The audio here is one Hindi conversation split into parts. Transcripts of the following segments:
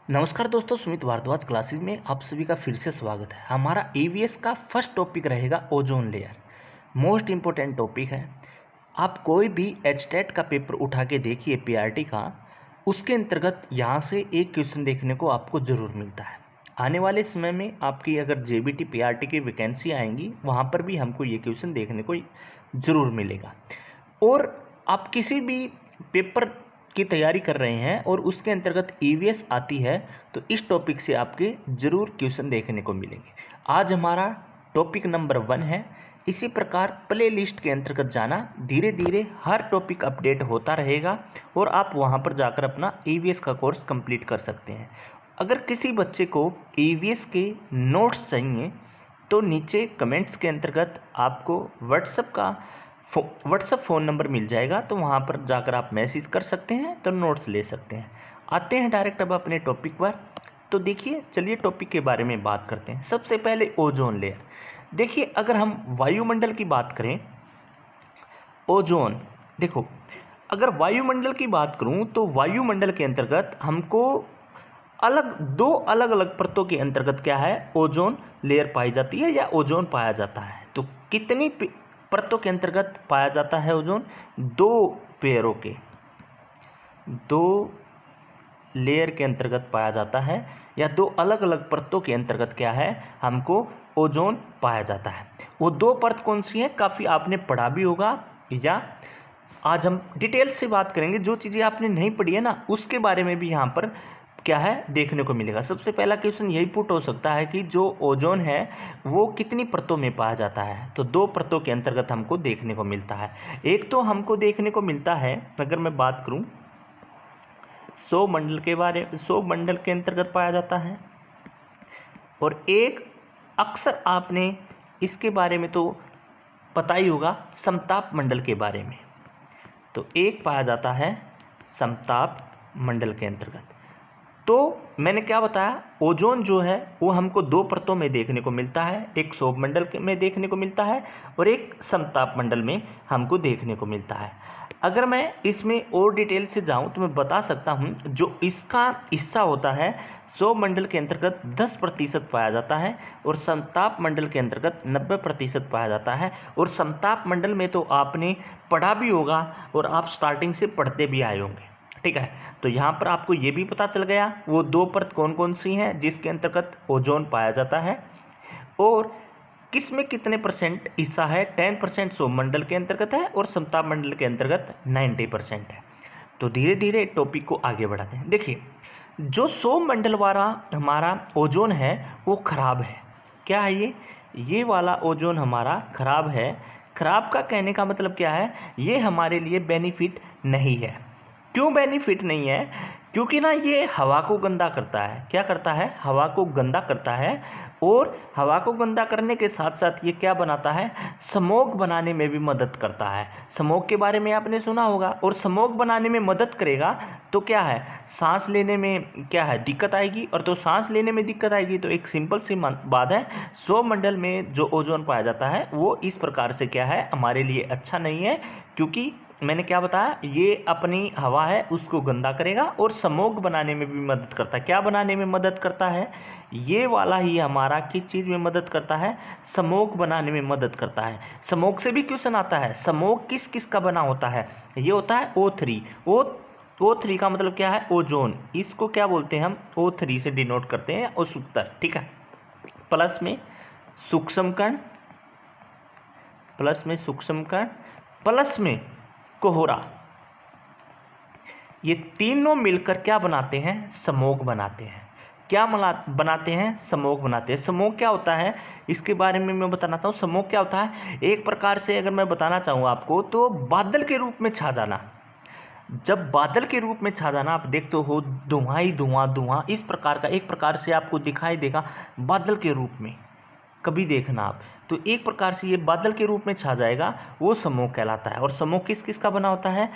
नमस्कार दोस्तों, सुमित भारद्वाज क्लासेस में आप सभी का फिर से स्वागत है। हमारा ईवीएस का फर्स्ट टॉपिक रहेगा ozone layer. Most important topic है। आप कोई भी एचटेट का पेपर उठा के देखिए पीआरटी का, उसके अंतर्गत यहाँ से एक क्वेश्चन देखने को आपको ज़रूर मिलता है। आने वाले समय में आपकी अगर जेबीटी पीआरटी की वैकेंसी आएंगी, वहाँ पर भी हमको ये क्वेश्चन देखने को ज़रूर मिलेगा। और आप किसी भी पेपर की तैयारी कर रहे हैं और उसके अंतर्गत ईवीएस आती है, तो इस टॉपिक से आपके ज़रूर क्वेश्चन देखने को मिलेंगे। आज हमारा टॉपिक नंबर 1 है। इसी प्रकार प्ले लिस्ट के अंतर्गत जाना, धीरे धीरे हर टॉपिक अपडेट होता रहेगा और आप वहां पर जाकर अपना ईवीएस का कोर्स कंप्लीट कर सकते हैं। अगर किसी बच्चे को ईवीएस के नोट्स चाहिए तो नीचे कमेंट्स के अंतर्गत आपको व्हाट्सअप फ़ोन नंबर मिल जाएगा, तो वहाँ पर जाकर आप मैसेज कर सकते हैं, तो नोट्स ले सकते हैं। आते हैं डायरेक्ट अब अपने टॉपिक पर। तो देखिए, चलिए टॉपिक के बारे में बात करते हैं। सबसे पहले ओजोन लेयर। देखिए, अगर हम वायुमंडल की बात करें, ओजोन, देखो, अगर वायुमंडल की बात करूं तो वायुमंडल के अंतर्गत हमको दो अलग अलग परतों के अंतर्गत क्या है, ओजोन लेयर पाई जाती है या ओजोन पाया जाता है। तो कितनी परतों के अंतर्गत पाया जाता है ओजोन? दो लेयर के अंतर्गत पाया जाता है, या दो अलग अलग परतों के अंतर्गत क्या है, हमको ओजोन पाया जाता है। वो दो परत कौन सी है, काफ़ी आपने पढ़ा भी होगा, या आज हम डिटेल से बात करेंगे। जो चीज़ें आपने नहीं पढ़ी है ना, उसके बारे में भी यहाँ पर क्या है देखने को मिलेगा। सबसे पहला क्वेश्चन यही पुट हो सकता है कि जो ओजोन है वो कितनी परतों में पाया जाता है। तो दो परतों के अंतर्गत हमको देखने को मिलता है। एक तो हमको देखने को मिलता है, अगर मैं बात करूं सौ मंडल के अंतर्गत पाया जाता है, और एक अक्सर आपने इसके बारे में तो पता ही होगा, समताप मंडल के बारे में। तो एक पाया जाता है समताप मंडल के अंतर्गत। तो मैंने क्या बताया, ओजोन जो है वो हमको दो परतों में देखने को मिलता है, एक सौर मंडल में देखने को मिलता है और एक समताप मंडल में हमको देखने को मिलता है। अगर मैं इसमें और डिटेल से जाऊं तो मैं बता सकता हूं, जो इसका हिस्सा होता है सौर मंडल के अंतर्गत 10% पाया जाता है और समताप मंडल के अंतर्गत 90% पाया जाता है। और समताप मंडल में तो आपने पढ़ा भी होगा और आप स्टार्टिंग से पढ़ते भी आए होंगे, ठीक है। तो यहाँ पर आपको ये भी पता चल गया वो दो परत कौन कौन सी हैं जिसके अंतर्गत ओजोन पाया जाता है, और किस में कितने परसेंट हिस्सा है। 10% सौरमंडल के अंतर्गत है और समताप मंडल के अंतर्गत 90% है। तो धीरे धीरे टॉपिक को आगे बढ़ाते हैं। देखिए, जो सौरमंडल वाला हमारा ओजोन है वो खराब है। क्या है ये वाला ओजोन हमारा खराब है। खराब का कहने का मतलब क्या है, ये हमारे लिए बेनिफिट नहीं है। क्यों बेनिफिट नहीं है? क्योंकि ना ये हवा को गंदा करता है। क्या करता है? हवा को गंदा करता है। और हवा को गंदा करने के साथ साथ ये क्या बनाता है, स्मोक बनाने में भी मदद करता है। स्मोक के बारे में आपने सुना होगा। और स्मोक बनाने में मदद करेगा तो क्या है, सांस लेने में क्या है, दिक्कत आएगी। और तो सांस लेने में दिक्कत आएगी तो एक सिंपल सी बात है, सौरमंडल में जो ओजोन पाया जाता है वो इस प्रकार से क्या है, हमारे लिए अच्छा नहीं है। क्योंकि मैंने क्या बताया, ये अपनी हवा है उसको गंदा करेगा और स्मोक बनाने में भी मदद करता है। क्या बनाने में मदद करता है? ये वाला ही हमारा किस चीज़ में मदद करता है, स्मोक बनाने में मदद करता है। स्मोक से भी क्वेश्चन आता है, स्मोक किस किस का बना होता है? ये होता है O3। O3 का मतलब क्या है, ओजोन। इसको क्या बोलते हैं हम, O3 से डिनोट करते हैं, और उत्तर, ठीक है। प्लस में सूक्ष्म कण, प्लस में कोहरा, ये तीनों मिलकर क्या बनाते हैं, स्मोक बनाते हैं। क्या बनाते हैं, स्मोक बनाते हैं। स्मोक क्या होता है इसके बारे में मैं बताना चाहूँ। स्मोक क्या होता है, एक प्रकार से अगर मैं बताना चाहूँ आपको, तो बादल के रूप में छा जाना। जब बादल के रूप में छा जाना, आप देखते हो धुआं ही धुआं इस प्रकार का एक प्रकार से आपको दिखाई देगा बादल के रूप में, कभी देखना आप। तो एक प्रकार से ये बादल के रूप में छा जाएगा, वो स्मोक कहलाता है। और स्मोक किस किस का बना होता है,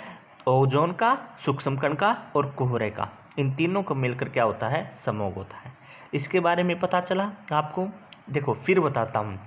ओजोन का, सूक्ष्म कण का और कोहरे का। इन तीनों को मिलकर क्या होता है, स्मोक होता है। इसके बारे में पता चला आपको। देखो फिर बताता हूँ।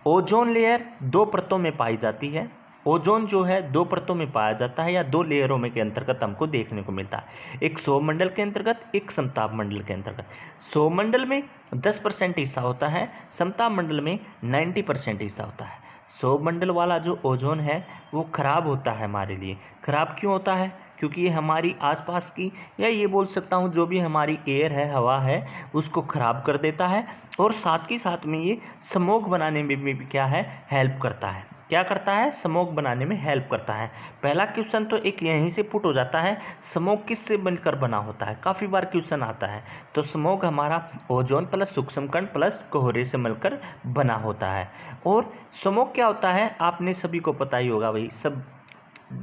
ओजोन लेयर दो परतों में पाई जाती है। ओजोन जो है दो परतों में पाया जाता है या दो लेयरों में के अंतर्गत हमको देखने को मिलता है, एक सौरमंडल के अंतर्गत, एक समताप मंडल के अंतर्गत। सौरमंडल में 10% हिस्सा होता है, समताप मंडल में 90% हिस्सा होता है। सौरमंडल वाला जो ओजोन है वो खराब होता है हमारे लिए। खराब क्यों होता है? क्योंकि ये हमारी आसपास की, या ये बोल सकता हूँ जो भी हमारी एयर है, हवा है, उसको खराब कर देता है। और साथ ही साथ में ये स्मोक बनाने में भी क्या है, हेल्प करता है। क्या करता है? स्मोक बनाने में हेल्प करता है। पहला क्वेश्चन तो एक यहीं से पुट हो जाता है, स्मोक किससे बनकर बना होता है? काफ़ी बार क्वेश्चन आता है। तो स्मोक हमारा ओजोन प्लस सूक्ष्म कण प्लस कोहरे से मिलकर बना होता है। और स्मोक क्या होता है आपने सभी को पता ही होगा भाई, सब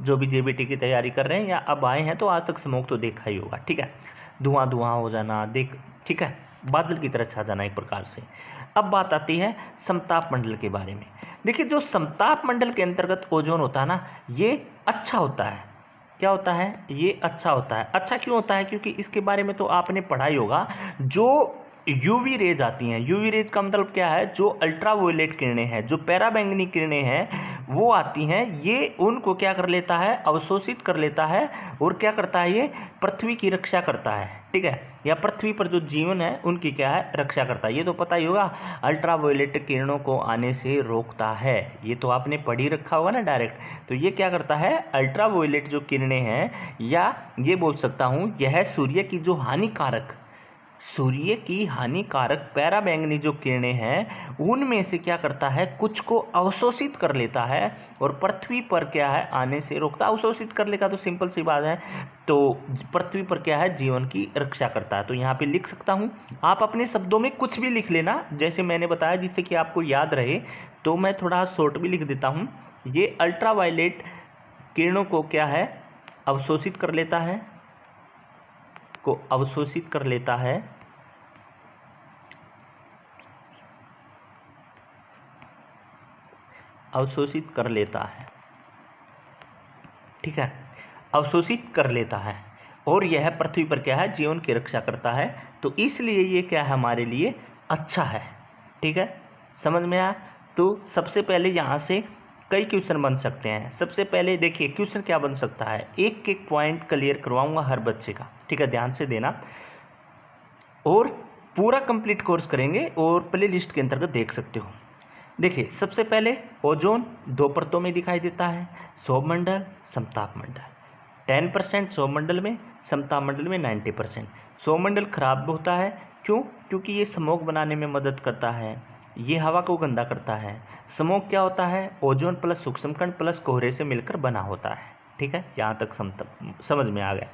जो भी जेबीटी की तैयारी कर रहे हैं या अब आए हैं तो आज तक स्मोक तो देखा ही होगा। ठीक है, धुआं धुआं हो जाना, ठीक है, बादल की तरह छा जाना एक प्रकार से। अब बात आती है समताप मंडल के बारे में। देखिए, जो समताप मंडल के अंतर्गत ओजोन होता है ना, ये अच्छा होता है। क्या होता है? ये अच्छा होता है। अच्छा क्यों होता है? क्योंकि इसके बारे में तो आपने पढ़ा ही होगा। जो यूवी रेज आती हैं, यूवी रेज का मतलब क्या है? जो अल्ट्रावायलेट किरणें हैं, जो पैराबैंगनी किरणें हैं, वो आती हैं, ये उनको क्या कर लेता है? अवशोषित कर लेता है। और क्या करता है? ये पृथ्वी की रक्षा करता है। ठीक है, या पृथ्वी पर जो जीवन है उनकी क्या है? रक्षा करता है। ये तो पता ही होगा, अल्ट्रावायलेट किरणों को आने से रोकता है। ये तो आपने पढ़ ही रखा होगा ना डायरेक्ट। तो ये क्या करता है? अल्ट्रावायलेट जो किरणें हैं, या ये बोल सकता हूँ यह सूर्य की हानिकारक पैराबैंगनी जो किरणें हैं उनमें से क्या करता है? कुछ को अवशोषित कर लेता है और पृथ्वी पर क्या है? आने से रोकता। अवशोषित कर लेगा तो सिंपल सी बात है, तो पृथ्वी पर क्या है? जीवन की रक्षा करता है। तो यहाँ पे लिख सकता हूँ, आप अपने शब्दों में कुछ भी लिख लेना जैसे मैंने बताया, जिससे कि आपको याद रहे। तो मैं थोड़ा शॉर्ट भी लिख देता हूँ। ये अल्ट्रावायलेट किरणों को क्या है? अवशोषित कर लेता है, अवशोषित कर लेता है। ठीक है, अवशोषित कर लेता है और यह पृथ्वी पर क्या है? जीवन की रक्षा करता है। तो इसलिए ये क्या है? हमारे लिए अच्छा है। ठीक है, समझ में आया? तो सबसे पहले यहाँ से कई क्वेश्चन बन सकते हैं। सबसे पहले देखिए क्वेश्चन क्या बन सकता है, एक एक पॉइंट क्लियर करवाऊंगा हर बच्चे का। ठीक है, ध्यान से देना और पूरा कंप्लीट कोर्स करेंगे और प्ले लिस्ट के अंतर्गत देख सकते हो। देखिए, सबसे पहले ओजोन दो परतों में दिखाई देता है, सौरमंडल, समताप मंडल। 10% सौरमंडल में, समताप मंडल में 90%। सौरमंडल खराब होता है, क्यों? क्योंकि ये स्मोक बनाने में मदद करता है, ये हवा को गंदा करता है। स्मोक क्या होता है? ओजोन प्लस सूक्ष्म कण प्लस कोहरे से मिलकर बना होता है। ठीक है, यहाँ तक समझ में आ गया।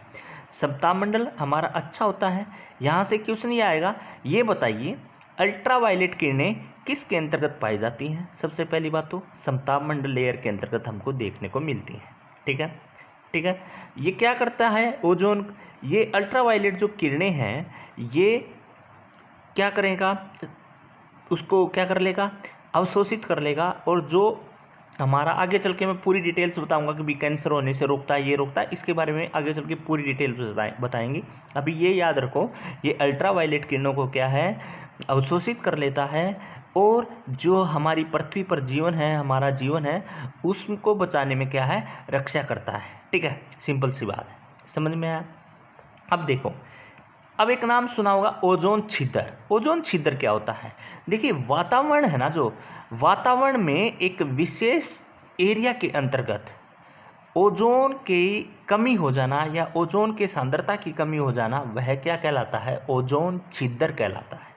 समताप मंडल हमारा अच्छा होता है। यहाँ से क्वेश्चन ये आएगा, ये बताइए अल्ट्रावायलेट किरणें किसके अंतर्गत पाई जाती हैं? सबसे पहली बात तो समताप मंडल लेयर के अंतर्गत हमको देखने को मिलती हैं। ठीक है, ठीक है। ये क्या करता है? ओजोन, ये अल्ट्रावायलेट जो किरणें हैं ये क्या करेगा? उसको क्या कर लेगा? अवशोषित कर लेगा। और जो हमारा आगे चल के मैं पूरी डिटेल्स बताऊंगा कि भी कैंसर होने से रोकता है, ये रोकता है, इसके बारे में आगे चल के पूरी डिटेल्स बताएंगे। अभी ये याद रखो, ये अल्ट्रावायलेट किरणों को क्या है? अवशोषित कर लेता है और जो हमारी पृथ्वी पर जीवन है, हमारा जीवन है, उसको बचाने में क्या है? रक्षा करता है। ठीक है, सिंपल सी बात है, समझ में आया? अब देखो, अब एक नाम सुना होगा, ओजोन छिद्र। ओजोन छिद्र क्या होता है? देखिए, वातावरण है ना, जो वातावरण में एक विशेष एरिया के अंतर्गत ओजोन की कमी हो जाना या ओजोन के सांद्रता की कमी हो जाना, वह क्या कहलाता है? ओजोन छिद्र कहलाता है।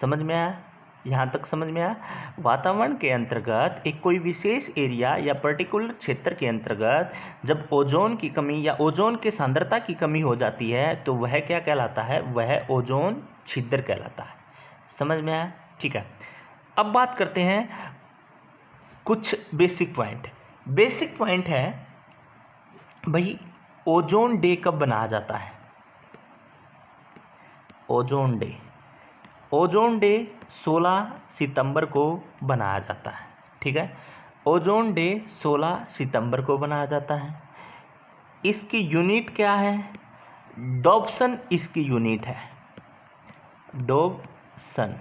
समझ में आया? यहाँ तक समझ में आया? वातावरण के अंतर्गत एक कोई विशेष एरिया या पर्टिकुलर क्षेत्र के अंतर्गत जब ओजोन की कमी या ओजोन के सांद्रता की कमी हो जाती है तो वह क्या कहलाता है? वह ओजोन छिद्र कहलाता है। समझ में आया? ठीक है, अब बात करते हैं कुछ बेसिक पॉइंट। बेसिक पॉइंट है भाई, ओजोन डे कब बनाया जाता है? ओजोन डे, ओजोन डे 16 सितंबर को बनाया जाता है। ठीक है, ओजोन डे 16 सितंबर को बनाया जाता है। इसकी यूनिट क्या है? डॉब्सन इसकी यूनिट है। डॉब्सन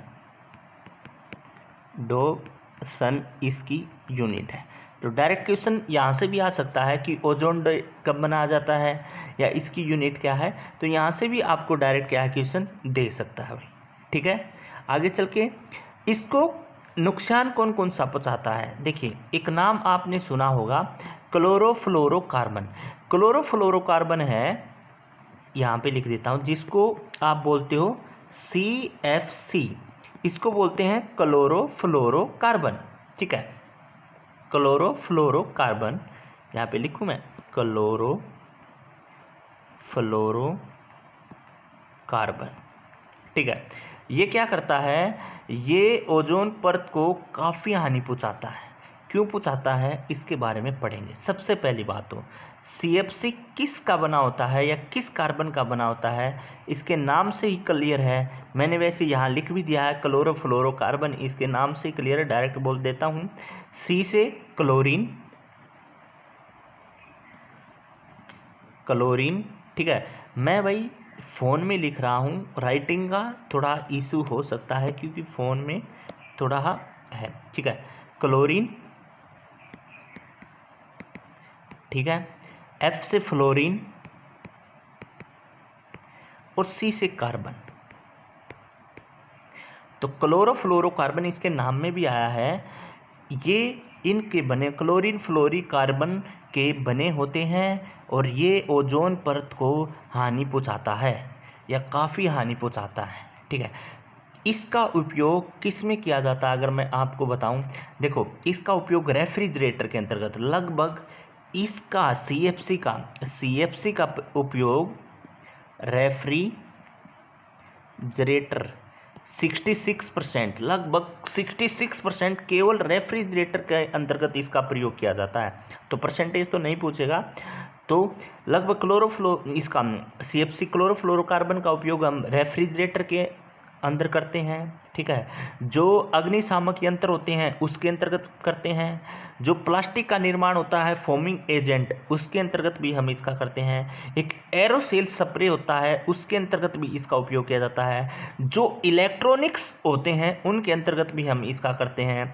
इसकी यूनिट है। तो डायरेक्ट क्वेश्चन यहाँ से भी आ सकता है कि ओजोन कब बनाया जाता है या इसकी यूनिट क्या है, तो यहाँ से भी आपको डायरेक्ट क्या है क्वेश्चन दे सकता है भाई। ठीक है, आगे चल के इसको नुकसान कौन कौन सा पहुँचाता है। देखिए, एक नाम आपने सुना होगा क्लोरोफ्लोरोकार्बन। क्लोरोफ्लोरोकार्बन है, यहाँ पे लिख देता हूँ, जिसको आप बोलते हो CFC, इसको बोलते हैं क्लोरोफ्लोरोकार्बन। ठीक है, क्लोरोफ्लोरोकार्बन, यहाँ पे लिखूँ मैं क्लोरोफ्लोरोकार्बन। ठीक है, ये क्या करता है, ये ओजोन परत को काफ़ी हानि पहुंचाता है। क्यों पहुंचाता है इसके बारे में पढ़ेंगे। सबसे पहली बात तो CFC किस का बना होता है या किस कार्बन का बना होता है, इसके नाम से ही क्लियर है। मैंने वैसे यहाँ लिख भी दिया है क्लोरोफ्लोरोकार्बन, इसके नाम से क्लियर है, डायरेक्ट बोल देता हूँ। C से क्लोरीन, क्लोरीन। ठीक है, मैं भाई फ़ोन में लिख रहा हूँ, राइटिंग का थोड़ा इशू हो सकता है क्योंकि फ़ोन में थोड़ा है। ठीक है, क्लोरीन। ठीक है, F से फ्लोरीन और C से कार्बन। तो क्लोरोफ्लोरोकार्बन इसके नाम में भी आया है, ये इनके बने क्लोरीन फ्लोरोकार्बन के बने होते हैं और ये ओजोन परत को हानि पहुंचाता है या काफ़ी हानि पहुंचाता है। ठीक है, इसका उपयोग किस में किया जाता है अगर मैं आपको बताऊं, देखो इसका उपयोग रेफ्रिजरेटर के अंतर्गत लगभग इसका CFC का उपयोग रेफ्रिजरेटर 66%, लगभग 66% केवल रेफ्रिजरेटर के अंतर्गत इसका प्रयोग किया जाता है। तो परसेंटेज तो नहीं पूछेगा, तो लगभग इसका CFC क्लोरोफ्लोरोकार्बन का उपयोग हम रेफ्रिजरेटर के अंदर करते हैं। ठीक है, जो अग्निशामक यंत्र होते हैं उसके अंतर्गत करते हैं, जो प्लास्टिक का निर्माण होता है फोमिंग एजेंट उसके अंतर्गत भी हम इसका करते हैं, एक एरोसेल स्प्रे होता है उसके अंतर्गत भी इसका उपयोग किया जाता है, जो इलेक्ट्रॉनिक्स होते हैं उनके अंतर्गत भी हम इसका करते हैं,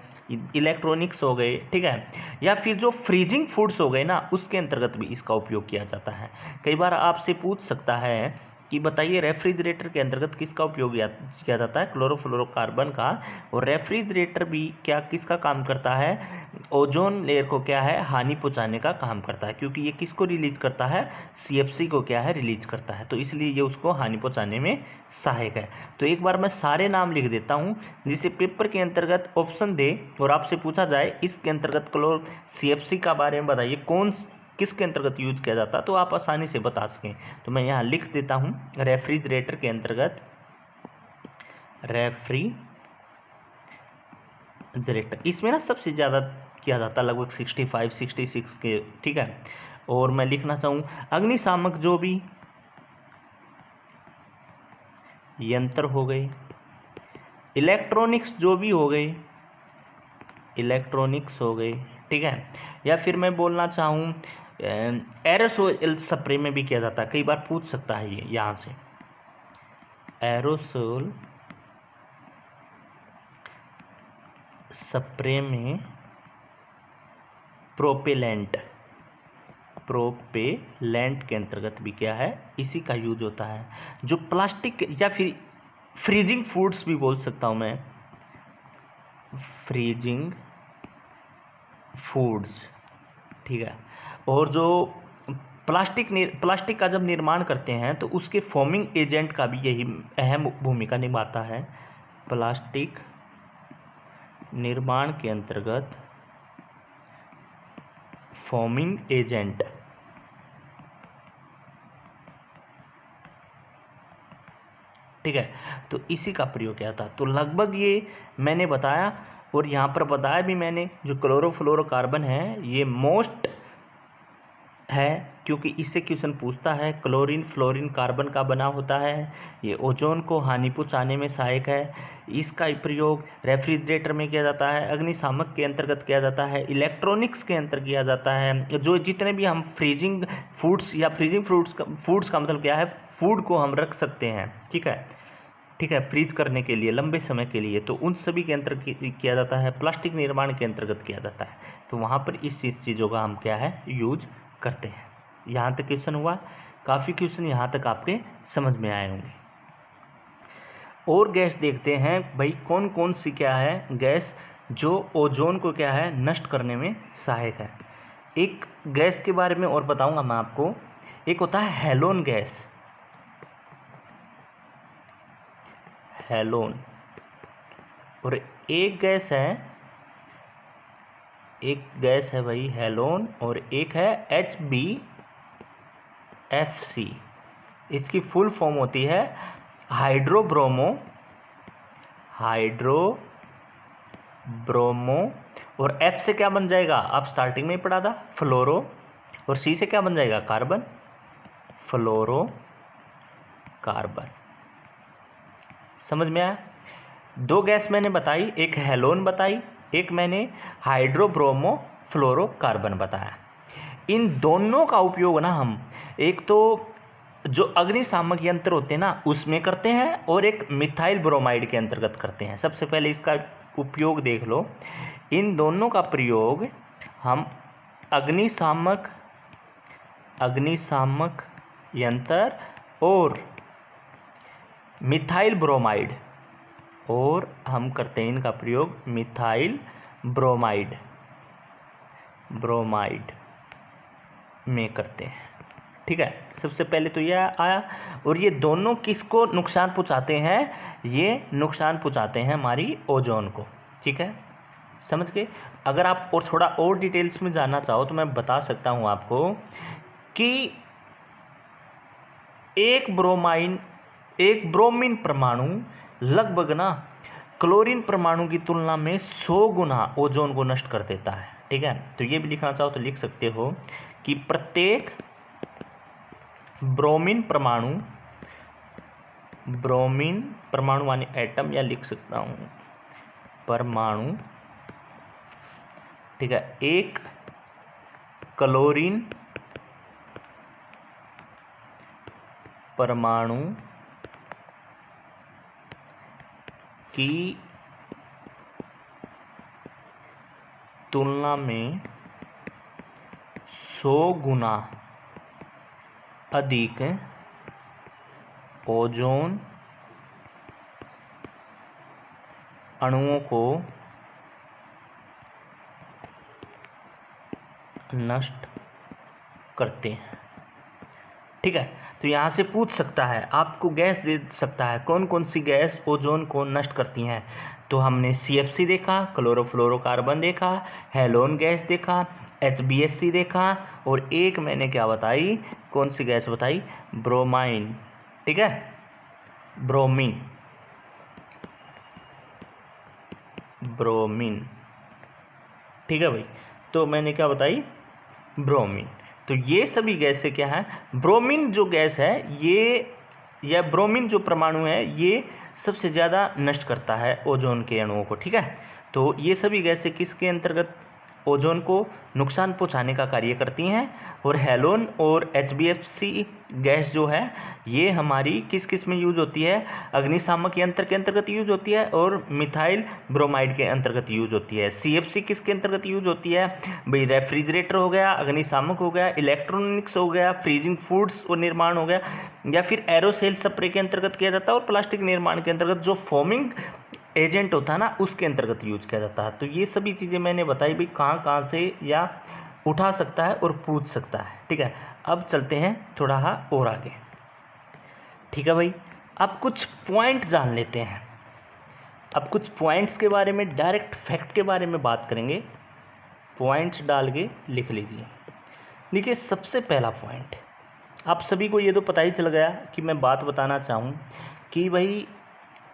इलेक्ट्रॉनिक्स हो गए। ठीक है, या फिर जो फ्रीजिंग फूड्स हो गए ना उसके अंतर्गत भी इसका उपयोग किया जाता है। कई बार आपसे पूछ सकता है कि बताइए रेफ्रिजरेटर के अंतर्गत किसका उपयोग किया जाता है, क्लोरोफ्लोरोकार्बन का। और रेफ्रिजरेटर भी क्या किसका काम करता है, ओजोन लेयर को क्या है हानि पहुंचाने का काम करता है, क्योंकि ये किसको रिलीज करता है, CFC को क्या है रिलीज करता है, तो इसलिए ये उसको हानि पहुंचाने में सहायक है। तो एक बार मैं सारे नाम लिख देता हूँ जिसे पेपर के अंतर्गत ऑप्शन दे और आपसे पूछा जाए इसके अंतर्गत CFC का बारे में बताइए कौन किसके अंतर्गत यूज किया जाता है, तो आप आसानी से बता सकें। तो मैं यहाँ लिख देता हूँ रेफ्रिजरेटर के अंतर्गत रेफ्रिजरेटर, इसमें ना सबसे ज़्यादा किया जाता है लगभग 65-66 के। ठीक है, और मैं लिखना चाहूँ अग्निशामक जो भी यंत्र हो गए, इलेक्ट्रॉनिक्स जो भी हो गए, इलेक्ट्रॉनिक्स हो गए। ठीक है, या फिर मैं बोलना चाहूँ एरोसोल स्प्रे में भी किया जाता है, कई बार पूछ सकता है ये यहाँ से, एरोसोल स्प्रे में प्रोपेलेंट के अंतर्गत भी क्या है इसी का यूज होता है। जो प्लास्टिक या फिर फ्रीजिंग फूड्स भी बोल सकता हूँ मैं, फ्रीजिंग फूड्स। ठीक है, और जो प्लास्टिक का जब निर्माण करते हैं तो उसके फोमिंग एजेंट का भी यही अहम भूमिका निभाता है। प्लास्टिक निर्माण के अंतर्गत फोमिंग एजेंट, ठीक है, तो इसी का प्रयोग किया था। तो लगभग ये मैंने बताया, और यहाँ पर बताया भी मैंने जो क्लोरोफ्लोरोकार्बन है ये मोस्ट है क्योंकि इससे क्वेश्चन पूछता है, क्लोरीन फ्लोरीन कार्बन का बना होता है, ये ओजोन को हानि पहुंचाने में सहायक है, इसका प्रयोग रेफ्रिजरेटर में किया जाता है, अग्निशामक के अंतर्गत किया जाता है, इलेक्ट्रॉनिक्स के अंतर्गत किया जाता है, जो जितने भी हम फ्रीजिंग फूड्स या फ्रीजिंग फूड्स का मतलब क्या है, फूड को हम रख सकते हैं। ठीक है, ठीक है, फ्रीज करने के लिए लंबे समय के लिए, तो उन सभी के अंतर्गत किया जाता है। प्लास्टिक निर्माण के अंतर्गत किया जाता है, तो वहाँ पर इस चीज़ों का हम क्या है यूज करते हैं। यहाँ तक क्वेश्चन हुआ, काफ़ी क्वेश्चन यहाँ तक आपके समझ में आए होंगे। और गैस देखते हैं भाई कौन कौन सी क्या है गैस जो ओजोन को क्या है नष्ट करने में सहायक है। एक गैस के बारे में और बताऊंगा मैं आपको, एक होता है हैलोन गैस, हैलोन, और एक गैस है भाई हैलोन, और एक है HBFC। इसकी फुल फॉर्म होती है हाइड्रोब्रोमो, और F से क्या बन जाएगा, आप स्टार्टिंग में ही पढ़ा था, फ्लोरो, और C से क्या बन जाएगा, कार्बन, फ्लोरो कार्बन। समझ में आया? दो गैस मैंने बताई, एक हेलोन बताई, एक मैंने हाइड्रोब्रोमो फ्लोरोकार्बन बताया। इन दोनों का उपयोग ना हम एक तो जो अग्निशामक यंत्र होते हैं ना उसमें करते हैं, और एक मिथाइल ब्रोमाइड के अंतर्गत करते हैं। सबसे पहले इसका उपयोग देख लो। इन दोनों का प्रयोग हम अग्निशामक यंत्र और मिथाइल ब्रोमाइड, और हम करते हैं इनका प्रयोग मिथाइल ब्रोमाइड में करते हैं। ठीक है, सबसे पहले तो यह आया। और ये दोनों किसको नुकसान पहुंचाते हैं, ये नुकसान पहुंचाते हैं हमारी ओजोन को। ठीक है, समझ गए? अगर आप और थोड़ा और डिटेल्स में जानना चाहो तो मैं बता सकता हूं आपको कि एक ब्रोमीन परमाणु लगभग ना क्लोरीन परमाणु की तुलना में 100 गुना ओजोन को नष्ट कर देता है। ठीक है, तो ये भी लिखना चाहो तो लिख सकते हो कि प्रत्येक ब्रोमीन परमाणु यानी एटम, या लिख सकता हूं परमाणु, ठीक है, एक क्लोरीन परमाणु की तुलना में 100 गुना अधिक ओजोन अणुओं को नष्ट करते हैं। ठीक है, तो यहाँ से पूछ सकता है, आपको गैस दे सकता है कौन कौन सी गैस ओजोन को नष्ट करती हैं। तो हमने CFC देखा, क्लोरोफ्लोरोकार्बन देखा, हेलोन गैस देखा, HBSC देखा, और एक मैंने क्या बताई, कौन सी गैस बताई, ब्रोमाइन। ठीक है, ब्रोमीन। ठीक है भाई, तो मैंने क्या बताई, ब्रोमीन। तो ये सभी गैसें क्या है, ब्रोमीन जो गैस है ये, या ब्रोमीन जो परमाणु है ये सबसे ज़्यादा नष्ट करता है ओजोन के अणुओं को। ठीक है, तो ये सभी गैसें किसके अंतर्गत ओजोन को नुकसान पहुंचाने का कार्य करती हैं। और हेलोन और HBFC गैस जो है ये हमारी किस किस में यूज होती है, अग्निशामक यंत्र के अंतर्गत यूज होती है, और मिथाइल ब्रोमाइड के अंतर्गत यूज होती है। CFC किसके अंतर्गत यूज होती है भाई, रेफ्रिजरेटर हो गया, अग्निशामक हो गया, इलेक्ट्रॉनिक्स हो गया, फ्रीजिंग फूड्स और निर्माण हो गया, या फिर एरोसेल स्प्रे के अंतर्गत किया जाता है, और प्लास्टिक निर्माण के अंतर्गत जो फोमिंग एजेंट होता है ना उसके अंतर्गत यूज किया जाता है। तो ये सभी चीज़ें मैंने बताई भाई कहाँ कहाँ से या उठा सकता है और पूछ सकता है। ठीक है, अब चलते हैं थोड़ा और आगे। ठीक है भाई, अब कुछ पॉइंट जान लेते हैं। अब कुछ पॉइंट्स के बारे में, डायरेक्ट फैक्ट के बारे में बात करेंगे। पॉइंट्स डाल के लिख लीजिए। देखिए, सबसे पहला पॉइंट, आप सभी को ये तो पता ही चल गया कि मैं बात बताना चाहूँ कि भाई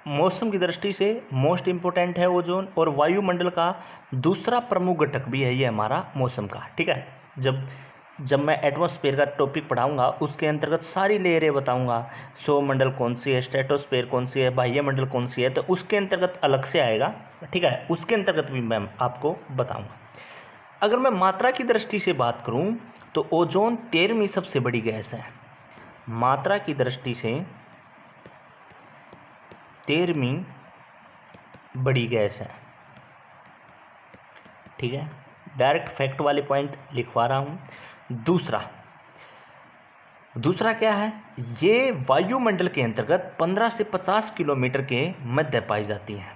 मौसम की दृष्टि से मोस्ट इम्पोर्टेंट है ओजोन, और वायुमंडल का दूसरा प्रमुख घटक भी है ये हमारा मौसम का। ठीक है, जब मैं एटमॉस्फेयर का टॉपिक पढ़ाऊंगा उसके अंतर्गत सारी लेयरें बताऊंगा, सौरमंडल कौन सी है, स्ट्रेटोस्फेयर कौन सी है, बाह्यमंडल कौन सी है, तो उसके अंतर्गत अलग से आएगा। ठीक है, उसके अंतर्गत भी मैं आपको बताऊँगा। अगर मैं मात्रा की दृष्टि से बात करूँ तो ओजोन 13वीं सबसे बड़ी गैस है। मात्रा की दृष्टि से 13वीं बड़ी गैस है। ठीक है, डायरेक्ट फैक्ट वाले पॉइंट लिखवा रहा हूँ। दूसरा क्या है, ये वायुमंडल के अंतर्गत 15 से 50 किलोमीटर के मध्य पाई जाती है।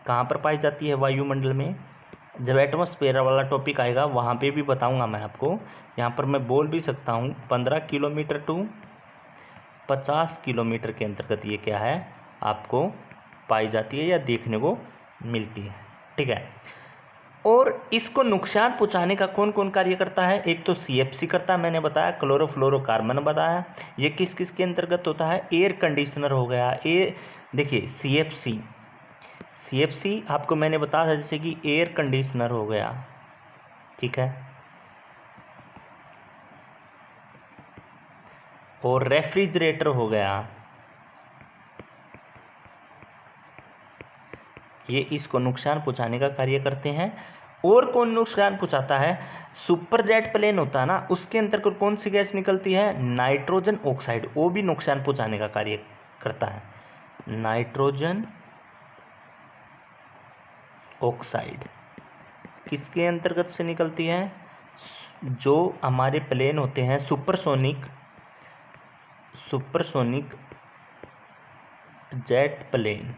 कहाँ पर पाई जाती है वायुमंडल में? जब एटमॉस्फेयर वाला टॉपिक आएगा वहाँ पे भी बताऊँगा मैं आपको। यहाँ पर मैं बोल भी सकता हूँ 15 किलोमीटर टू 50 किलोमीटर के अंतर्गत ये क्या है, आपको पाई जाती है या देखने को मिलती है। ठीक है, और इसको नुकसान पहुंचाने का कौन कौन कार्य करता है? एक तो CFC करता है, मैंने बताया, क्लोरोफ्लोरोकार्बन बताया। ये किस किस के अंतर्गत होता है? एयर कंडीशनर हो गया। देखिए CFC आपको मैंने बताया था, जैसे कि एयर कंडीशनर हो गया। ठीक है, और रेफ्रिजरेटर हो गया, ये इसको नुकसान पहुंचाने का कार्य करते हैं। और कौन नुकसान पहुंचाता है? सुपर जेट प्लेन होता है ना, उसके अंतर्गत कौन सी गैस निकलती है? नाइट्रोजन ऑक्साइड, वो भी नुकसान पहुंचाने का कार्य करता है। नाइट्रोजन ऑक्साइड किसके अंतर्गत से निकलती है? जो हमारे प्लेन होते हैं सुपरसोनिक जेट प्लेन,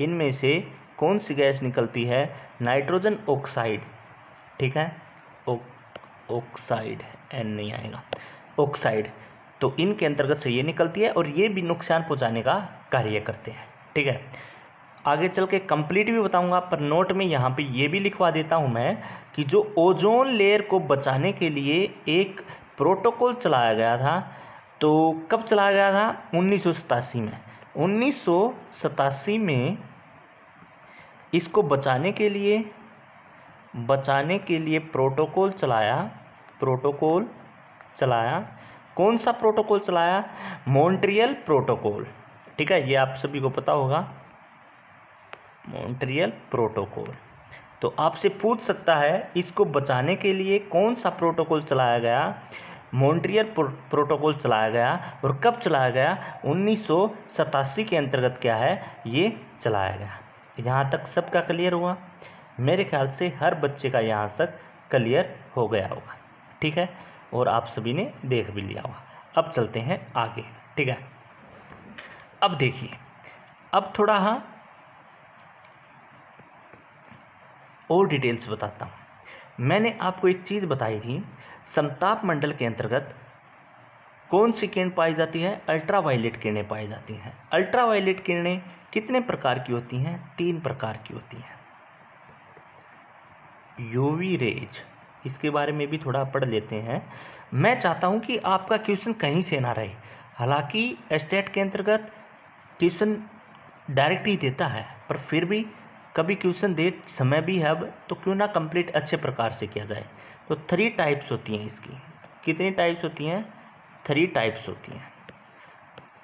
इनमें से कौन सी गैस निकलती है? Nitrogen oxide. ठीक है, ऑक्साइड, एन नहीं आएगा, ऑक्साइड। तो इनके अंतर्गत से ये निकलती है और ये भी नुकसान पहुंचाने का कार्य करते हैं। ठीक है, आगे चल के कंप्लीट भी बताऊंगा, पर नोट में यहाँ पे ये भी लिखवा देता हूँ मैं कि जो ओजोन लेयर को बचाने के लिए एक प्रोटोकॉल चलाया गया था, तो कब चलाया गया था? 1987 में। 1987 में इसको बचाने के लिए प्रोटोकॉल चलाया। कौन सा प्रोटोकॉल चलाया? Montreal protocol. ठीक है, ये आप सभी को पता होगा, मॉन्ट्रियल प्रोटोकॉल। तो आपसे पूछ सकता है इसको बचाने के लिए कौन सा प्रोटोकॉल चलाया गया? मॉन्ट्रियल प्रोटोकॉल चलाया गया। और कब चलाया गया? 1987 के अंतर्गत क्या है, ये चलाया गया। यहाँ तक सबका क्लियर हुआ? मेरे ख्याल से हर बच्चे का यहाँ तक क्लियर हो गया होगा। ठीक है, और आप सभी ने देख भी लिया होगा। अब चलते हैं आगे। ठीक है, अब देखिए, अब थोड़ा और डिटेल्स बताता हूँ। मैंने आपको एक चीज़ बताई थी, समताप मंडल के अंतर्गत कौन सी किरण पाई जाती है? अल्ट्रावायलेट किरणें पाई जाती हैं। अल्ट्रावायलेट किरणें कितने प्रकार की होती हैं? 3 प्रकार की होती हैं। यूवी रेज, इसके बारे में भी थोड़ा पढ़ लेते हैं। मैं चाहता हूं कि आपका क्वेश्चन कहीं से ना रहे। हालांकि स्टेट के अंतर्गत क्वेश्चन डायरेक्ट ही देता है, पर फिर भी कभी क्वेश्चन दे समय भी है अब, तो क्यों ना कंप्लीट अच्छे प्रकार से किया जाए। तो 3 टाइप्स होती हैं इसकी। कितनी टाइप्स होती हैं? 3 टाइप्स होती हैं।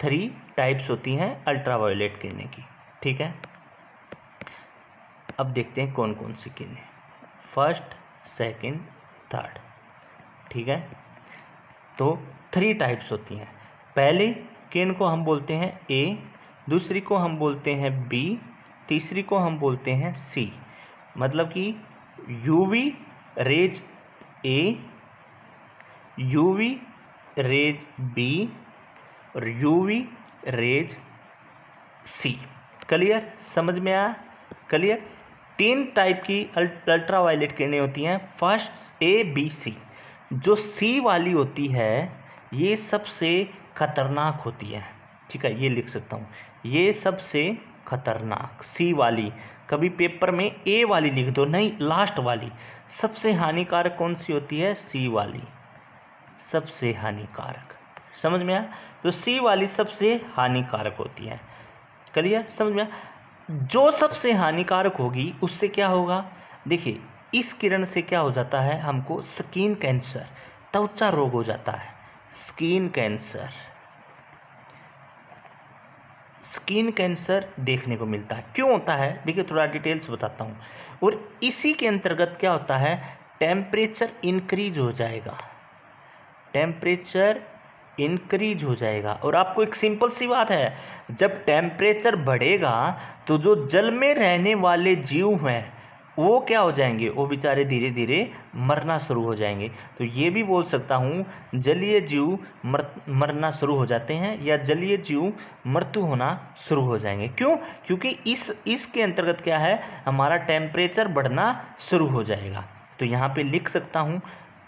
3 टाइप्स होती हैं अल्ट्रावायलेट किरणें की। ठीक है, अब देखते हैं कौन कौन सी किरणें। First, second, third. ठीक है, तो 3 टाइप्स होती हैं। पहले किरण को हम बोलते हैं ए, दूसरी को हम बोलते हैं बी, तीसरी को हम बोलते हैं सी। मतलब कि UV rays A, UV rays B और यूवी रेज सी। क्लियर? समझ में आया? क्लियर? 3 टाइप की अल्ट्रावायलेट किरणें होती हैं। First A B C. जो सी वाली होती है ये सबसे खतरनाक होती है। ठीक है, ये लिख सकता हूँ, ये सबसे खतरनाक सी वाली। कभी पेपर में ए वाली लिख दो, नहीं, लास्ट वाली। सबसे हानिकारक कौन सी होती है? सी वाली, सबसे हानिकारक। समझ में आया? तो सी वाली सबसे हानिकारक होती है। क्लियर? समझ में आया? जो सबसे हानिकारक होगी उससे क्या होगा? देखिए, इस किरण से क्या हो जाता है, हमको स्किन कैंसर, त्वचा रोग हो जाता है। स्किन कैंसर देखने को मिलता है। क्यों होता है? देखिए, थोड़ा डिटेल्स बताता हूँ। और इसी के अंतर्गत क्या होता है, टेम्परेचर इंक्रीज हो जाएगा। टेम्परेचर इंक्रीज हो जाएगा। और आपको एक सिंपल सी बात है, जब टेम्परेचर बढ़ेगा तो जो जल में रहने वाले जीव हैं वो क्या हो जाएंगे, वो बेचारे धीरे धीरे मरना शुरू हो जाएंगे। तो ये भी बोल सकता हूँ जलीय जीव मरना शुरू हो जाते हैं या जलीय जीव मृत्यु होना शुरू हो जाएंगे। क्यों? क्योंकि इसके अंतर्गत क्या है, हमारा टेम्परेचर बढ़ना शुरू हो जाएगा। तो यहाँ पे लिख सकता हूँ,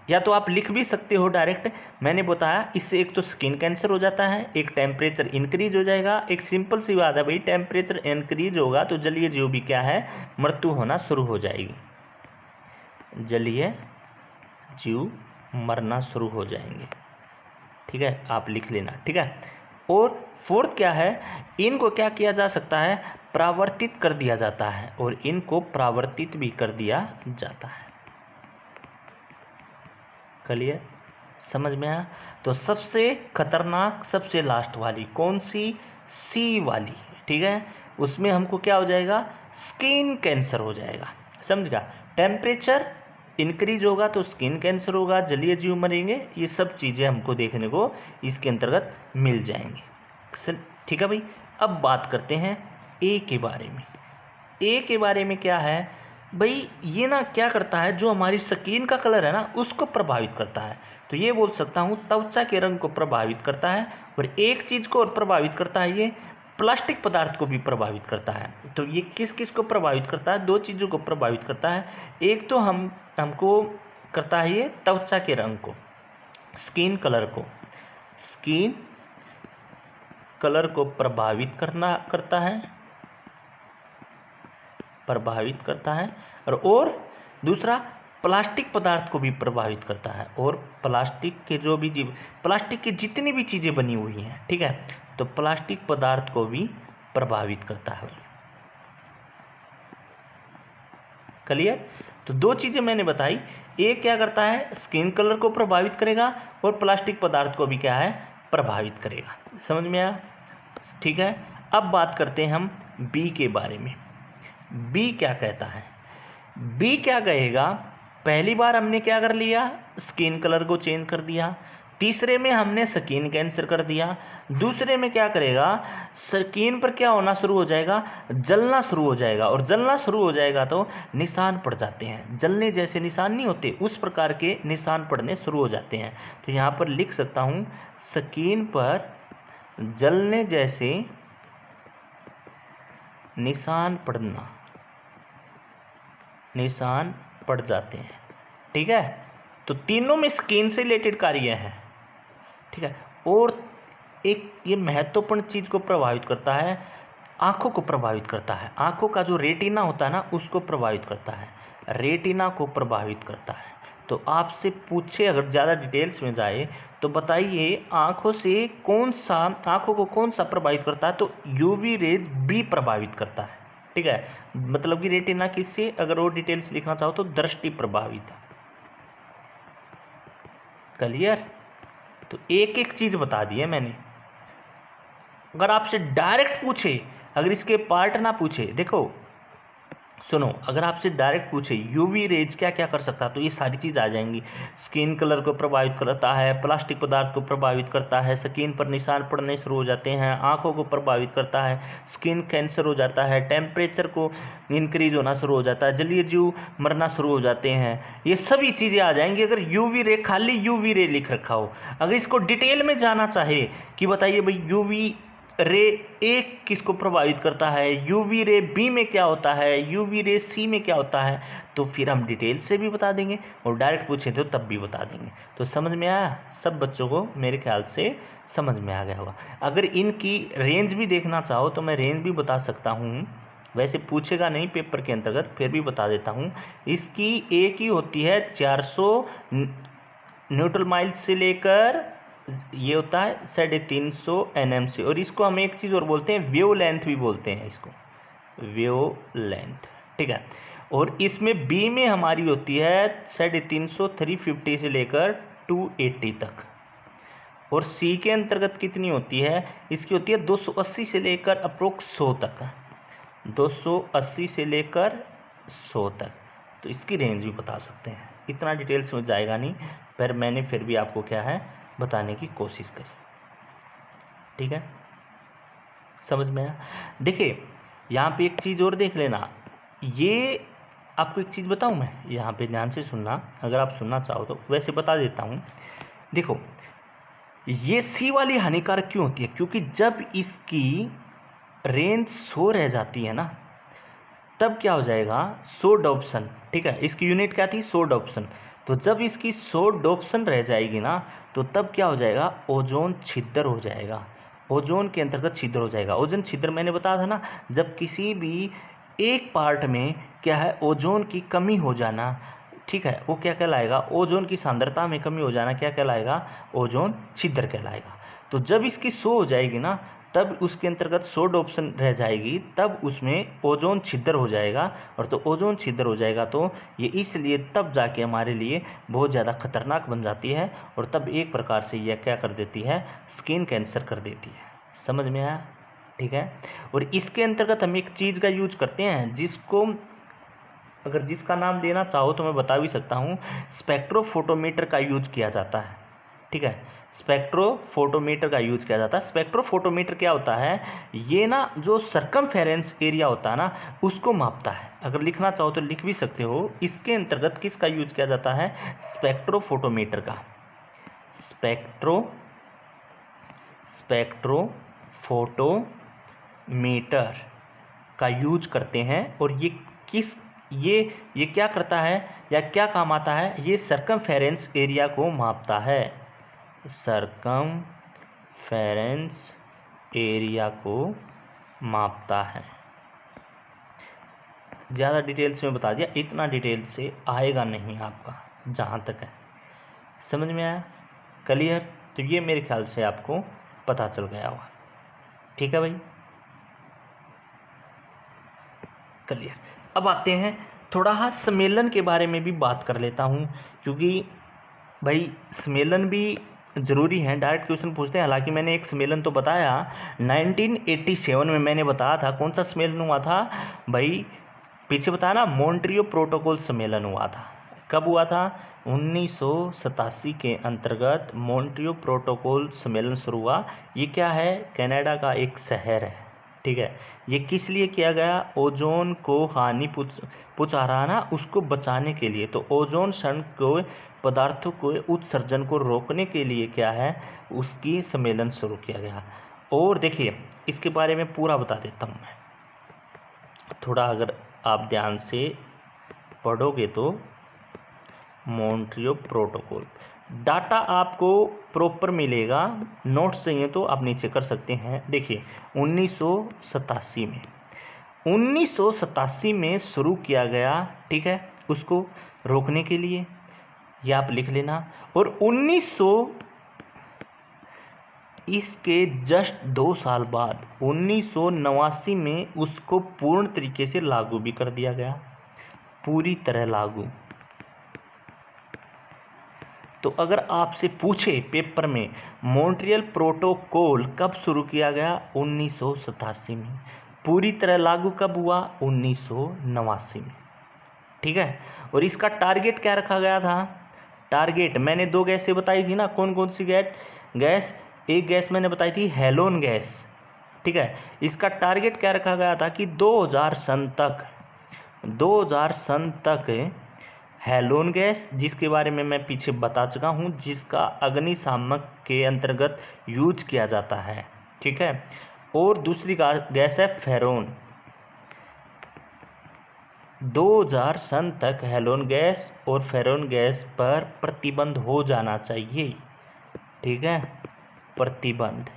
या तो आप लिख भी सकते हो डायरेक्ट। मैंने बताया इससे एक तो स्किन कैंसर हो जाता है, एक टेम्परेचर इंक्रीज हो जाएगा। एक सिंपल सी बात है भाई, टेम्परेचर इंक्रीज होगा तो जलीय जीव भी क्या है, मृत्यु होना शुरू हो जाएगी, जलीय जीव मरना शुरू हो जाएंगे। ठीक है, आप लिख लेना। ठीक है, और फोर्थ क्या है, इनको क्या किया जा सकता है, परावर्तित कर दिया जाता है, और इनको परावर्तित भी कर दिया जाता है। क्लियर, समझ में आया? तो सबसे खतरनाक सबसे लास्ट वाली कौन सी, सी वाली। ठीक है, उसमें हमको क्या हो जाएगा, स्किन कैंसर हो जाएगा। समझ गया? टेम्परेचर इंक्रीज होगा तो स्किन कैंसर होगा, जलीय जीव मरेंगे, ये सब चीज़ें हमको देखने को इसके अंतर्गत मिल जाएंगी। ठीक है भाई, अब बात करते हैं ए के बारे में। ए के बारे में क्या है भाई, ये ना क्या करता है, जो हमारी स्किन का कलर है ना उसको प्रभावित करता है। तो ये बोल सकता हूँ त्वचा के रंग को प्रभावित करता है। और एक चीज़ को और प्रभावित करता है, ये प्लास्टिक पदार्थ को भी प्रभावित करता है। तो ये किस किस को प्रभावित करता है, दो चीज़ों को प्रभावित करता है। एक तो हमको करता है ये त्वचा के रंग को, स्किन कलर को प्रभावित करता है। और दूसरा प्लास्टिक पदार्थ को भी प्रभावित करता है। और प्लास्टिक की जितनी भी चीज़ें बनी हुई हैं, ठीक है, तो प्लास्टिक पदार्थ को भी प्रभावित करता है। क्लियर? तो दो चीज़ें मैंने बताई, एक क्या करता है, स्किन कलर को प्रभावित करेगा, और प्लास्टिक पदार्थ को भी क्या है, प्रभावित करेगा। समझ में आया? ठीक है, अब बात करते हैं हम बी के बारे में। बी क्या कहता है, बी क्या कहेगा, पहली बार हमने क्या कर लिया, स्किन कलर को चेंज कर दिया, तीसरे में हमने स्किन कैंसर कर दिया, दूसरे में क्या करेगा, स्किन पर क्या होना शुरू हो जाएगा, जलना शुरू हो जाएगा। और जलना शुरू हो जाएगा तो निशान पड़ जाते हैं, जलने जैसे निशान नहीं होते, उस प्रकार के निशान पड़ने शुरू हो जाते हैं। तो यहाँ पर लिख सकता हूँ, स्किन पर जलने जैसे निशान पड़ जाते हैं। ठीक है, तो तीनों में स्किन से रिलेटेड कार्य हैं। ठीक है, और एक ये महत्वपूर्ण चीज़ को प्रभावित करता है, आँखों को प्रभावित करता है। आँखों का जो रेटिना होता है ना, उसको प्रभावित करता है, रेटिना को प्रभावित करता है। तो आपसे पूछे अगर ज़्यादा डिटेल्स में जाए तो बताइए, आँखों को कौन सा प्रभावित करता है, तो यूवी रेज बी प्रभावित करता है। ठीक है, मतलब कि रेटिना किससे, अगर और डिटेल्स लिखना चाहो तो दृष्टि प्रभावित। क्लियर? तो एक एक चीज़ बता दी है मैंने। अगर आपसे डायरेक्ट पूछे, अगर इसके पार्ट ना पूछे, देखो सुनो, अगर आपसे डायरेक्ट पूछे यूवी रेज क्या क्या कर सकता है, तो ये सारी चीज़ आ जाएंगी। स्किन कलर को प्रभावित करता है, प्लास्टिक पदार्थ को प्रभावित करता है, स्किन पर निशान पड़ने शुरू हो जाते हैं, आंखों को प्रभावित करता है, स्किन कैंसर हो जाता है, टेम्परेचर को इंक्रीज होना शुरू हो जाता है, जलीय जीव मरना शुरू हो जाते हैं। ये सभी चीज़ें आ जाएंगी अगर यूवी रे, खाली यूवी रे लिख रखा हो। अगर इसको डिटेल में जाना चाहे कि बताइए भाई यूवी रे ए किसको प्रभावित करता है, यूवी रे बी में क्या होता है, यूवी रे सी में क्या होता है, तो फिर हम डिटेल से भी बता देंगे, और डायरेक्ट पूछे तो तब भी बता देंगे। तो समझ में आया? सब बच्चों को मेरे ख्याल से समझ में आ गया होगा। अगर इनकी रेंज भी देखना चाहो तो मैं रेंज भी बता सकता हूँ, वैसे पूछेगा नहीं पेपर के अंतर्गत, फिर भी बता देता हूँ। इसकी ए की होती है 400 न्यूटन माइल से लेकर, ये होता है 350 nm से। और इसको हम एक चीज़ और बोलते हैं, वेव लेंथ भी बोलते हैं इसको, वेव लेंथ। ठीक है, और इसमें बी में हमारी होती है 350 350 से लेकर 280 तक। और सी के अंतर्गत कितनी होती है, इसकी होती है 280 से लेकर अप्रोक्स 100 तक, 280 से लेकर 100 तक। तो इसकी रेंज भी बता सकते हैं। इतना डिटेल्स में जाएगा नहीं, पर मैंने फिर भी आपको क्या है बताने की कोशिश करी। ठीक है, समझ में आया। देखिए यहाँ पे एक चीज़ और देख लेना, ये आपको एक चीज़ बताऊँ मैं, यहाँ पे ध्यान से सुनना, अगर आप सुनना चाहो तो, वैसे बता देता हूँ। देखो ये सी वाली हानिकारक क्यों होती है, क्योंकि जब इसकी रेंज 100 रह जाती है ना, तब क्या हो जाएगा, 100 डॉप्सन, ठीक है, इसकी यूनिट क्या थी, 100 डॉप्सन। तो जब इसकी 100 डॉप्सन रह जाएगी ना, तो तब क्या हो जाएगा, ओजोन छिद्र हो जाएगा, ओजोन के अंतर्गत छिद्र हो जाएगा। ओजोन छिद्र मैंने बताया था ना, जब किसी भी एक पार्ट में क्या है, ओजोन की कमी हो जाना, ठीक है, वो क्या कहलाएगा, ओजोन की सांद्रता में कमी हो जाना क्या कहलाएगा, ओजोन छिद्र कहलाएगा। तो जब इसकी 100 हो जाएगी ना, तब उसके अंतर्गत 100 ऑप्शन रह जाएगी, तब उसमें ओजोन छिद्र हो जाएगा। और तो ओजोन छिद्र हो जाएगा तो ये इसलिए तब जाके हमारे लिए बहुत ज़्यादा खतरनाक बन जाती है, और तब एक प्रकार से यह क्या कर देती है, स्किन कैंसर कर देती है। समझ में आया, ठीक है। और इसके अंतर्गत हम एक चीज़ का यूज करते हैं, जिसको अगर जिसका नाम देना चाहो तो मैं बता भी सकता हूँ, स्पेक्ट्रोफोटोमीटर का यूज किया जाता है, ठीक है, स्पेक्ट्रोफोटोमीटर का यूज किया जाता है। स्पेक्ट्रोफोटोमीटर क्या होता है, ये ना जो सरकमफेरेंस एरिया होता है ना, उसको मापता है। अगर लिखना चाहो तो लिख भी सकते हो। इसके अंतर्गत किसका यूज किया जाता है, स्पेक्ट्रोफोटोमीटर का, स्पेक्ट्रोफोटोमीटर का यूज करते हैं। और ये क्या करता है या क्या काम आता है, ये सरकमफेरेंस एरिया को मापता है, सरकमफेरेंस एरिया को मापता है। ज़्यादा डिटेल्स में बता दिया, इतना डिटेल से आएगा नहीं आपका जहाँ तक है। समझ में आया, क्लियर। तो ये मेरे ख्याल से आपको पता चल गया होगा, ठीक है भाई, क्लियर। अब आते हैं थोड़ा सम्मेलन के बारे में भी बात कर लेता हूँ, क्योंकि भाई सम्मेलन भी ज़रूरी है, डायरेक्ट क्वेश्चन पूछते हैं। हालांकि मैंने एक सम्मेलन तो बताया 1987 में, मैंने बताया था कौन सा सम्मेलन हुआ था भाई, पीछे बताया ना, मॉन्ट्रियो प्रोटोकॉल सम्मेलन हुआ था। कब हुआ था, 1987 के अंतर्गत मॉन्ट्रियो प्रोटोकॉल सम्मेलन शुरू हुआ। ये क्या है, कनाडा का एक शहर है, ठीक है। ये किस लिए किया गया, ओजोन को हानि पहुंचा रहा ना, उसको बचाने के लिए। तो ओजोन क्षरण को पदार्थों को उत्सर्जन को रोकने के लिए क्या है, उसकी सम्मेलन शुरू किया गया। और देखिए इसके बारे में पूरा बता देता हूँ मैं, थोड़ा अगर आप ध्यान से पढ़ोगे तो। मॉन्ट्रियो प्रोटोकॉल डाटा आपको प्रॉपर मिलेगा, नोट्स चाहिए तो आप नीचे कर सकते हैं। देखिए 1987 में शुरू किया गया, ठीक है, उसको रोकने के लिए, ये आप लिख लेना। और 1900 इसके जस्ट 2 साल बाद 1989 में उसको पूर्ण तरीके से लागू भी कर दिया गया, पूरी तरह लागू। तो अगर आपसे पूछे पेपर में मॉन्ट्रियल प्रोटोकॉल कब शुरू किया गया, 1987 में, पूरी तरह लागू कब हुआ, 1989 में, ठीक है। और इसका टारगेट क्या रखा गया था, टारगेट मैंने 2 गैसें बताई थी ना, कौन कौन सी गैस, एक गैस मैंने बताई थी हेलोन गैस, ठीक है। इसका टारगेट क्या रखा गया था कि 2000 सन तक हेलोन गैस, जिसके बारे में मैं पीछे बता चुका हूँ, जिसका अग्निशामक के अंतर्गत यूज किया जाता है, ठीक है। और दूसरी गैस है फेरोन। 2000 सन तक हेलोन गैस और फेरोन गैस पर प्रतिबंध हो जाना चाहिए, ठीक है, प्रतिबंध।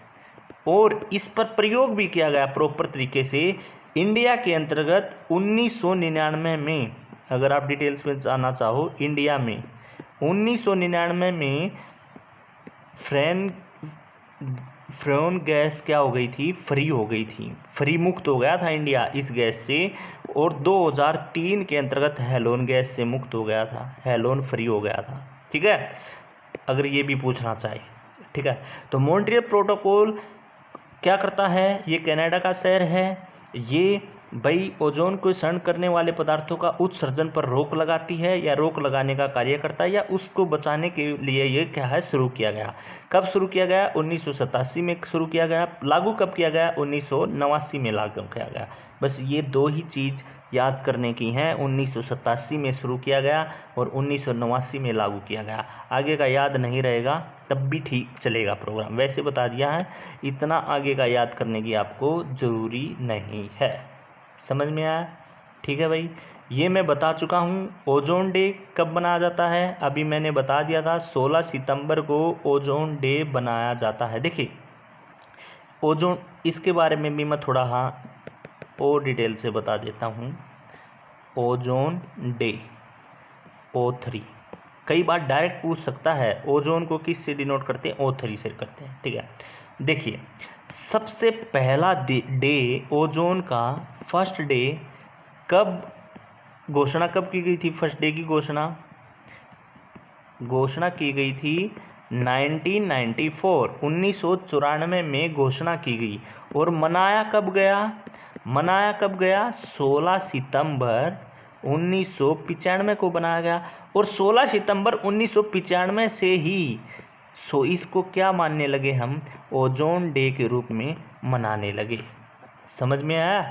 और इस पर प्रयोग भी किया गया प्रॉपर तरीके से इंडिया के अंतर्गत 1999 में। अगर आप डिटेल्स में जानना चाहो, इंडिया में 1999 में फ्रेन गैस क्या हो गई थी, फ्री हो गई थी, फ्री मुक्त हो गया था इंडिया इस गैस से। और 2003 के अंतर्गत हेलोन गैस से मुक्त हो गया था, हेलोन फ्री हो गया था, ठीक है, अगर ये भी पूछना चाहे, ठीक है। तो मॉन्ट्रियल प्रोटोकॉल क्या करता है, ये कनाडा का शहर है, ये भाई ओजोन को क्षरण करने वाले पदार्थों का उत्सर्जन पर रोक लगाती है या रोक लगाने का कार्य करता है, या उसको बचाने के लिए ये क्या है शुरू किया गया। कब शुरू किया गया? 1987 में शुरू किया गया। लागू कब किया गया? 1989 में लागू किया गया। बस ये दो ही चीज़ याद करने की हैं। 1987 में शुरू किया गया और 1989 में लागू किया गया। आगे का याद नहीं रहेगा तब भी ठीक चलेगा प्रोग्राम, वैसे बता दिया है। इतना आगे का याद करने की आपको ज़रूरी नहीं है। समझ में आया? ठीक है भाई, ये मैं बता चुका हूँ। ओजोन डे कब मनाया जाता है? अभी मैंने बता दिया था 16 सितंबर को ओजोन डे बनाया जाता है। देखिए ओजोन, इसके बारे में भी मैं थोड़ा और डिटेल से बता देता हूँ। ओजोन डे O3 कई बार डायरेक्ट पूछ सकता है ओजोन को किस से डिनोट करते हैं? O3 से करते हैं। ठीक है, देखिए सबसे पहला डे ओजोन का फर्स्ट डे कब घोषणा कब की गई थी? फर्स्ट डे की घोषणा की गई थी 1994 में घोषणा की गई। और मनाया कब गया? 16 सितंबर 1995 को बनाया गया। और 16 सितंबर 1995 से ही इसको क्या मानने लगे हम? ओजोन डे के रूप में मनाने लगे। समझ में आया?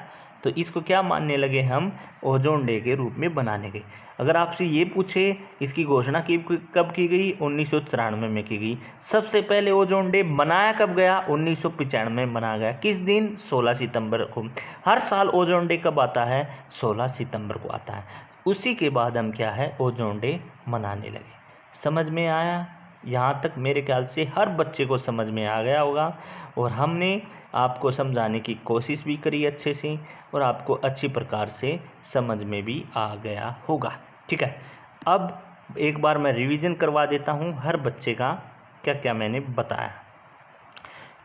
तो इसको क्या मानने लगे हम? ओजोन डे के रूप में बनाने गए। अगर आपसे ये पूछे इसकी घोषणा कब की गई? 1994 में की गई। सबसे पहले ओजोन डे बनाया कब गया? 1995 में बनाया गया। किस दिन? 16 सितंबर को। हर साल ओजोन डे कब आता है? 16 सितंबर को आता है। उसी के बाद हम क्या है? ओजोन डे मनाने लगे। समझ में आया? यहाँ तक मेरे ख्याल से हर बच्चे को समझ में आ गया होगा, और हमने आपको समझाने की कोशिश भी करी अच्छे से, और आपको अच्छी प्रकार से समझ में भी आ गया होगा। ठीक है, अब एक बार मैं रिवीजन करवा देता हूँ हर बच्चे का क्या क्या मैंने बताया।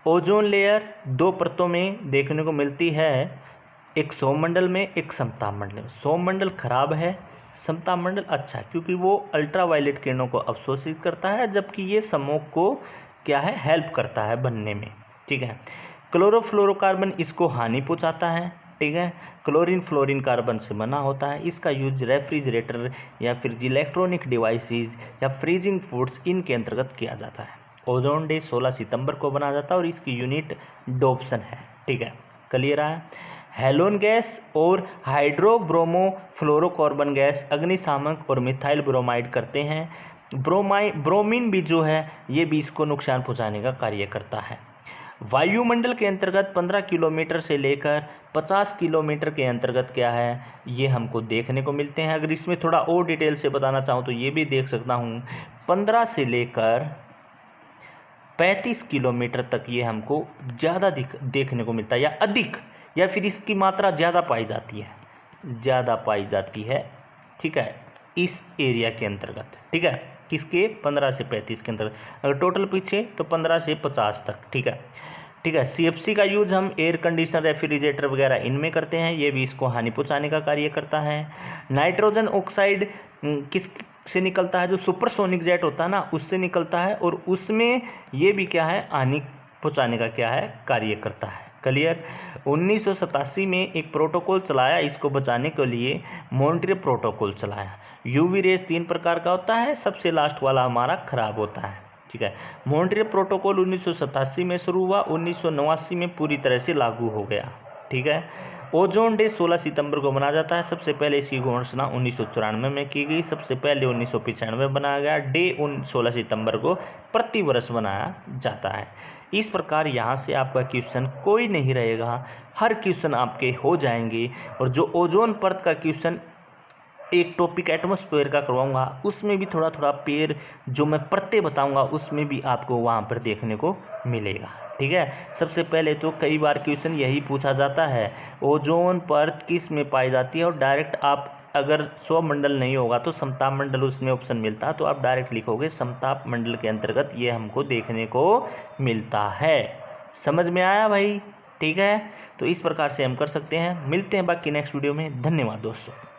ओजोन लेयर दो परतों में देखने को मिलती है, एक सौरमंडल में, एक समताप मंडल में। सौरमंडल खराब है, समताप मंडल अच्छा है, क्योंकि वो अल्ट्रावायलेट किरणों को अवशोषित करता है, जबकि ये स्मोक को क्या है? हेल्प करता है बनने में। ठीक है, क्लोरोफ्लोरोकार्बन इसको हानि पहुंचाता है। ठीक है, क्लोरीन फ्लोरीन कार्बन से बना होता है। इसका यूज रेफ्रिजरेटर या फिर इलेक्ट्रॉनिक डिवाइसेस या फ्रीजिंग फूड्स इनके अंतर्गत किया जाता है। ओजोन डे 16 सितंबर को बनाया जाता है और इसकी यूनिट डोप्सन है। ठीक है, क्लियर है? हेलोन गैस और हाइड्रोब्रोमोफ्लोरोकार्बन गैस अग्निशामक और मिथाइल ब्रोमाइड करते हैं। ब्रोमीन भी जो है ये भी इसको नुकसान पहुंचाने का कार्य करता है। वायुमंडल के अंतर्गत 15 किलोमीटर से लेकर 50 किलोमीटर के अंतर्गत क्या है? ये हमको देखने को मिलते हैं। अगर इसमें थोड़ा और डिटेल से बताना चाहूँ तो ये भी देख सकता हूँ। 15 से लेकर 35 किलोमीटर तक ये हमको ज़्यादा देखने को मिलता है, या अधिक, या फिर इसकी मात्रा ज़्यादा पाई जाती है। ठीक है, इस एरिया के अंतर्गत। ठीक है, किसके? 15 से 35 के अंतर्गत। अगर टोटल पीछे तो 15 से 50 तक। ठीक है, CFC का यूज हम एयर कंडीशनर, रेफ्रिजरेटर वगैरह इनमें करते हैं, ये भी इसको हानि पहुंचाने का कार्य करता है। नाइट्रोजन ऑक्साइड किस से निकलता है? जो सुपरसोनिक जेट होता है ना, उससे निकलता है, और उसमें ये भी क्या है? हानि पहुंचाने का क्या है? कार्य करता है। क्लियर? 1987 में एक प्रोटोकॉल चलाया इसको बचाने के लिए, मॉन्ट्रियल प्रोटोकॉल चलाया। यूवी रेज 3 प्रकार का होता है, सबसे लास्ट वाला हमारा खराब होता है। ठीक है, मॉन्ट्रियल प्रोटोकॉल 1987 में शुरू हुआ, 1989 में पूरी तरह से लागू हो गया। ठीक है, ओजोन डे 16 सितंबर को मनाया जाता है। सबसे पहले इसकी घोषणा 1994 में की गई। सबसे पहले 1995 में बनाया गया। डे 16 सितंबर को प्रति वर्ष मनाया जाता है। इस प्रकार यहाँ से आपका क्वेश्चन कोई नहीं रहेगा, हर क्वेश्चन आपके हो जाएंगे। और जो ओजोन परत का क्वेश्चन एक टॉपिक एटमॉस्फेयर का करवाऊंगा, उसमें भी थोड़ा थोड़ा पेड़ जो मैं परतें बताऊंगा उसमें भी आपको वहाँ पर देखने को मिलेगा। ठीक है, सबसे पहले तो कई बार क्वेश्चन यही पूछा जाता है, ओजोन परत किस में पाई जाती है, और डायरेक्ट आप अगर सौरमंडल नहीं होगा तो समताप मंडल उसमें ऑप्शन मिलता है, तो आप डायरेक्ट लिखोगे समताप मंडल के अंतर्गत ये हमको देखने को मिलता है। समझ में आया भाई? ठीक है, तो इस प्रकार से हम कर सकते हैं। मिलते हैं बाकी नेक्स्ट वीडियो में। धन्यवाद दोस्तों।